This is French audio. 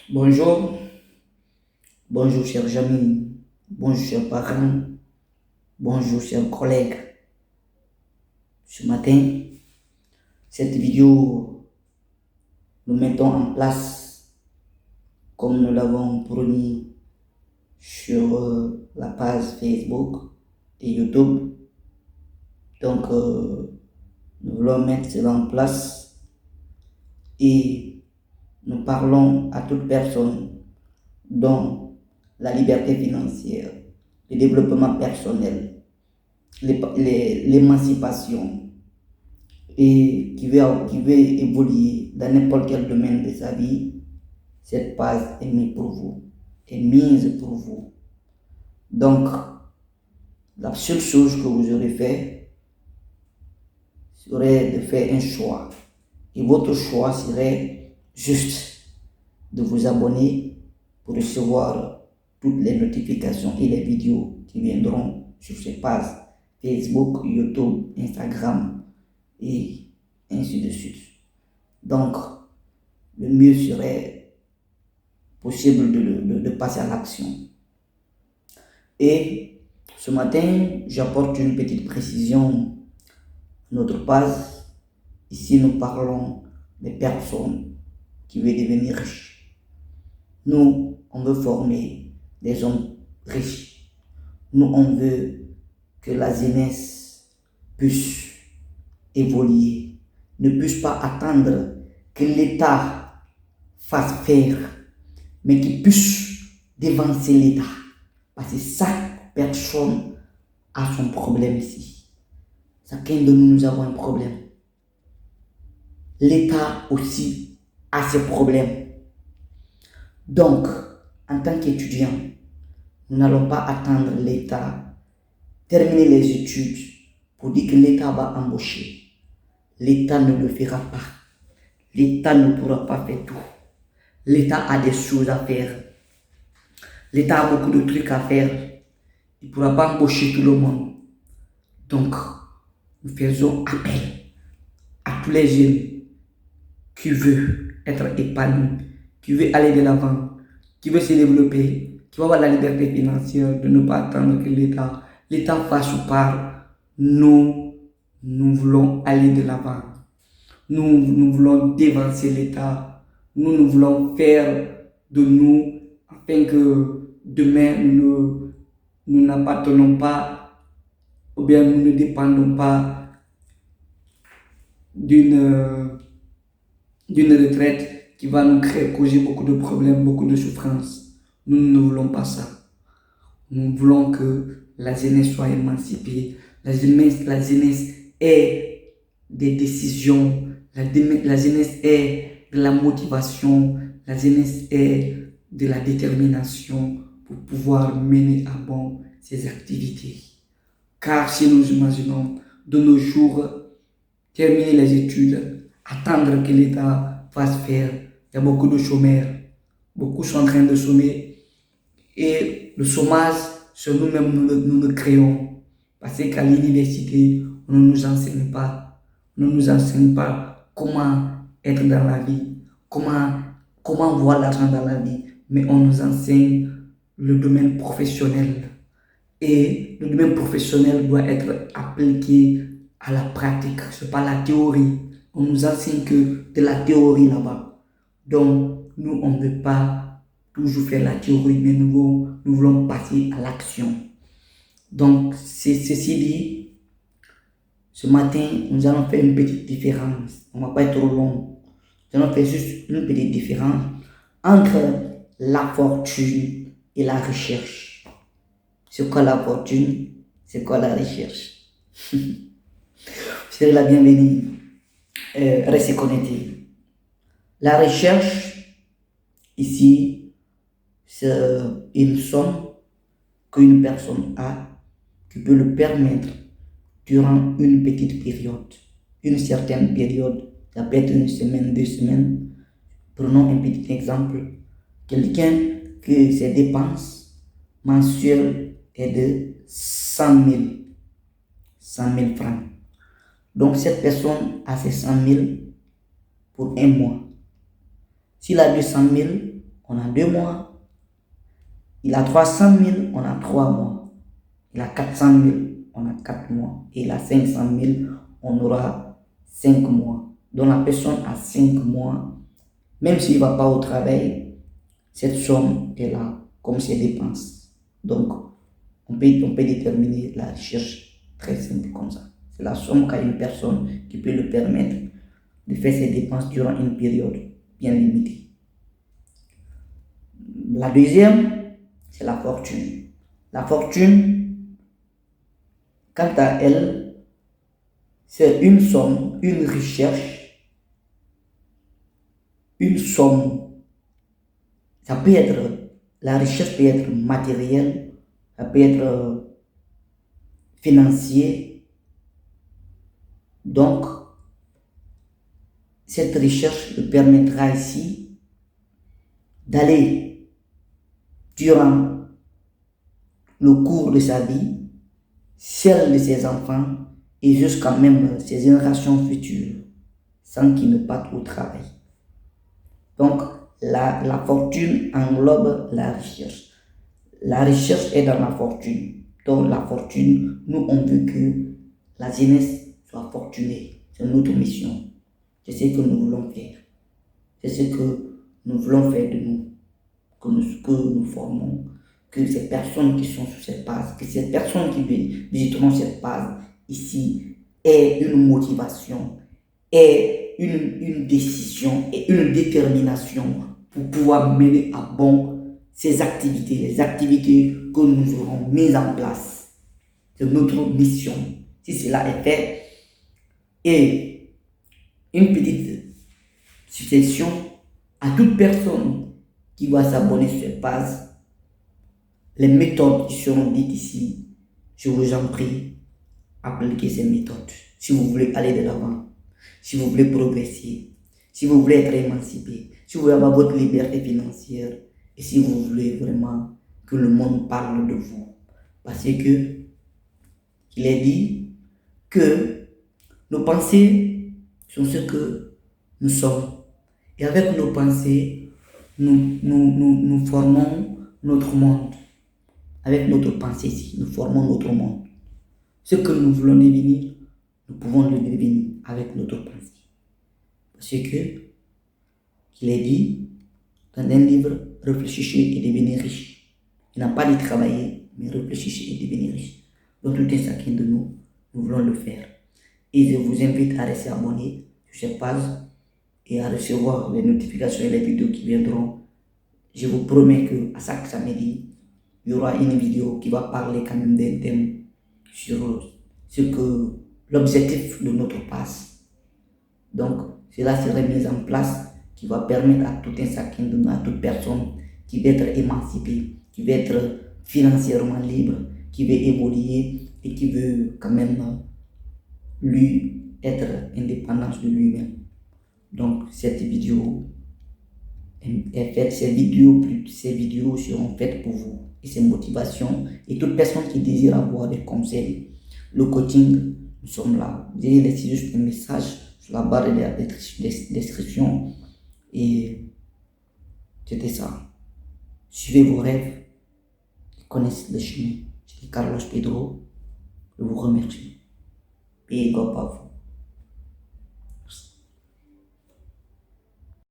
Bonjour, bonjour chers amis, bonjour chers parents, bonjour chers collègues. Ce matin, cette vidéo, nous mettons en place, comme nous l'avons promis sur la page Facebook et YouTube. Donc, nous voulons mettre cela en place et nous parlons à toute personne dont la liberté financière, le développement personnel, l'émancipation et qui veut évoluer dans n'importe quel domaine de sa vie, cette page est mise pour vous, est mise pour vous. Donc, la seule chose que vous aurez fait serait de faire un choix. Et votre choix serait juste de vous abonner pour recevoir toutes les notifications et les vidéos qui viendront sur ces pages Facebook, YouTube, Instagram et ainsi de suite. Donc, le mieux serait possible de passer à l'action. Et ce matin, j'apporte une petite précision à notre page. Ici, nous parlons des personnes qui veulent devenir riches. Nous, on veut former des hommes riches. Nous, on veut que la jeunesse puisse évoluer, ne puisse pas attendre que l'État fasse faire, mais qu'il puisse devancer l'État. Parce que chaque personne a son problème ici. Chacun de nous, nous avons un problème. L'État aussi a ses problèmes. Donc, en tant qu'étudiant, nous n'allons pas attendre l'État terminer les études pour dire que l'État va embaucher. L'État ne le fera pas. L'État ne pourra pas faire tout. L'État a des choses à faire. L'État a beaucoup de trucs à faire. Il ne pourra pas embaucher tout le monde. Donc, nous faisons appel à tous les jeunes qui veulent être épanouis, qui veulent aller de l'avant, qui veulent se développer, qui veulent avoir la liberté financière, de ne pas attendre que l'État fasse ou part. Nous voulons aller de l'avant. Nous voulons dévancer l'État. Nous voulons faire de nous afin que demain nous n'appartenons pas ou bien nous ne dépendons pas d'une retraite qui va nous causer beaucoup de problèmes, beaucoup de souffrances. Nous ne voulons pas ça. Nous voulons que la jeunesse soit émancipée, la jeunesse ait des décisions, la jeunesse ait de la motivation, la jeunesse ait de la détermination pour pouvoir mener à bon ses activités. Car si nous imaginons de nos jours terminer les études, attendre que l'État fasse faire, il y a beaucoup de chômeurs, beaucoup sont en train de chômer et le chômage, c'est nous-mêmes nous le créons. Parce qu'à l'université, on ne nous enseigne pas. On ne nous enseigne pas comment être dans la vie, comment voir l'argent dans la vie. Mais on nous enseigne le domaine professionnel. Et le domaine professionnel doit être appliqué à la pratique. Ce n'est pas la théorie. On nous enseigne que de la théorie là-bas. Donc, nous, on ne veut pas toujours faire la théorie, mais nous voulons passer à l'action. Donc, ceci dit, ce matin, nous allons faire une petite différence. On ne va pas être trop long. Nous allons faire juste une petite différence entre la fortune et la recherche. C'est quoi la fortune? C'est quoi la recherche? Vous serez la bienvenue. Restez connectés. La recherche, ici, c'est une somme qu'une personne a qui peut le permettre durant une petite période, une certaine période, ça peut être une semaine, 2 semaines. Prenons un petit exemple. Quelqu'un que ses dépenses mensuelles est de 100 000 francs. Donc cette personne a ses 100 000 pour un mois. S'il a 200 000, on a 2 mois. Il a 300 000, on a 3 mois. Il a 400 000, on a 4 mois. Et il a 500 000, on aura 5 mois. Donc la personne a 5 mois. Même s'il ne va pas au travail, cette somme est là comme ses dépenses. Donc, on peut déterminer la recherche très simple comme ça. C'est la somme qu'a une personne qui peut le permettre de faire ses dépenses durant une période bien limitée. La deuxième, c'est la fortune. La fortune, quant à elle, c'est une somme, une recherche, une somme. Ça peut être, la recherche peut être matérielle, ça peut être financier. Donc, cette recherche le permettra ici d'aller durant le cours de sa vie, celle de ses enfants et jusqu'à même ses générations futures, sans qu'ils ne partent au travail. Donc, la fortune englobe la recherche. La recherche est dans la fortune. Donc, la fortune, nous, on veut que la jeunesse soit fortunée. C'est notre mission. C'est ce que nous voulons faire. C'est ce que nous voulons faire de nous. Que nous formons. Que ces personnes qui sont sur cette base, que ces personnes qui visiteront cette base ici aient une motivation, aient une décision et une détermination pour pouvoir mener à bon ces activités, les activités que nous aurons mises en place. C'est notre mission. Si cela est fait, et une petite suggestion à toute personne qui va s'abonner sur cette base, les méthodes qui seront dites ici, je vous en prie, appliquez ces méthodes. Si vous voulez aller de l'avant, si vous voulez progresser, si vous voulez être émancipé, si vous voulez avoir votre liberté financière, et si vous voulez vraiment que le monde parle de vous. Parce que il est dit que nos pensées sont ce que nous sommes. Et avec nos pensées, nous formons notre monde. Avec notre pensée ici, nous formons notre monde. Ce que nous voulons devenir, nous pouvons le devenir avec notre pensée. Parce que, il est dit dans un livre, réfléchissez et devenez riche. Il n'a pas dit travailler, mais réfléchissez et devenez riche. Donc tout un chacun de nous, nous voulons le faire. Et je vous invite à rester abonné sur cette page et à recevoir les notifications et les vidéos qui viendront. Je vous promets qu'à chaque samedi, il y aura une vidéo qui va parler quand même d'un thème sur ce que l'objectif de notre passe. Donc, cela serait mis en place qui va permettre à tout un chacun de nous, à toute personne qui veut être émancipée, qui veut être financièrement libre, qui veut évoluer et qui veut quand même lui être indépendant de lui-même. Donc, cette vidéo est faite, ces vidéos seront faites pour vous. Et ces motivations, et toute personne qui désire avoir des conseils, le coaching, nous sommes là. Vous allez laisser juste un message sur la barre de la description et c'était ça. Suivez vos rêves, connaissez le chemin. C'était Carlos Pedro, je vous remercie. Et God